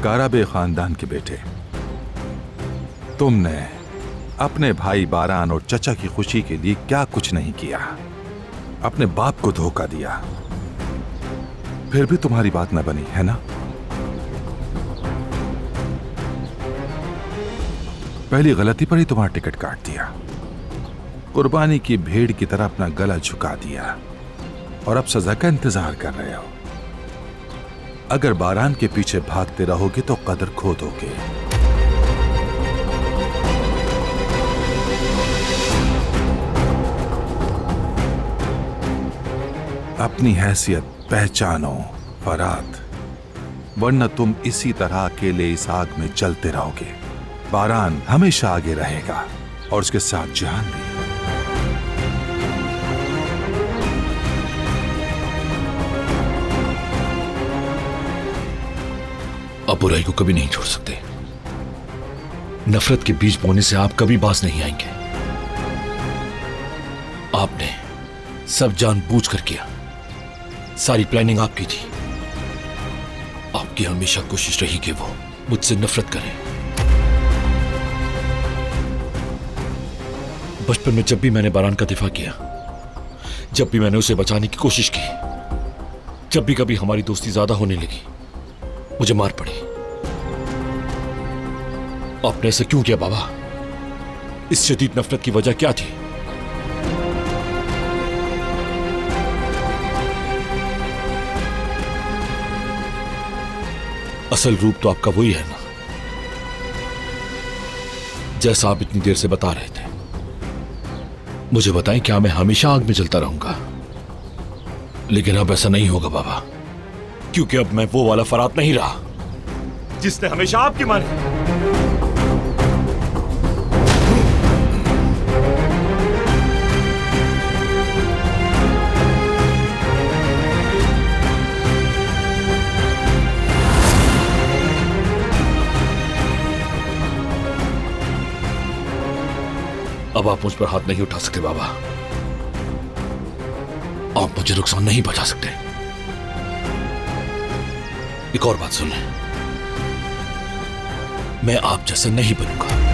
गाराबे खानदान के बेटे, तुमने अपने भाई बारान और चचा की खुशी के लिए क्या कुछ नहीं किया। अपने बाप को धोखा दिया, फिर भी तुम्हारी बात न बनी, है ना? पहली गलती पर ही तुम्हारा टिकट काट दिया, कुर्बानी की भेड़ की तरह अपना गला झुका दिया और अब सजा का इंतजार कर रहे हो। अगर बारान के पीछे भागते रहोगे तो कदर खो दोगे। अपनी हैसियत पहचानो फरात, वरना तुम इसी तरह अकेले इस आग में जलते रहोगे। बारान हमेशा आगे रहेगा और उसके साथ जहान भी। आप बुराई को कभी नहीं छोड़ सकते। नफरत के बीज बोने से आप कभी बाज नहीं आएंगे। आपने सब जानबूझकर किया, सारी प्लानिंग आपकी थी। आपकी हमेशा कोशिश रही कि वो मुझसे नफरत करें। बचपन में जब भी मैंने बारान का दिफा किया, जब भी मैंने उसे बचाने की कोशिश की, जब भी कभी हमारी दोस्ती ज्यादा होने लगी, मुझे मार पड़ी। आपने ऐसा क्यों किया बाबा? इस शदीद नफरत की वजह क्या थी? असल रूप तो आपका वही है ना, जैसा आप इतनी देर से बता रहे थे। मुझे बताएं, क्या मैं हमेशा आग में जलता रहूंगा? लेकिन अब ऐसा नहीं होगा बाबा, क्योंकि अब मैं वो वाला फरात नहीं रहा जिसने हमेशा आपकी मानी। अब आप मुझ पर हाथ नहीं उठा सकते बाबा। आप मुझे नुकसान नहीं पहुंचा सकते। एक और बात सुन लें, मैं आप जैसा नहीं बनूंगा।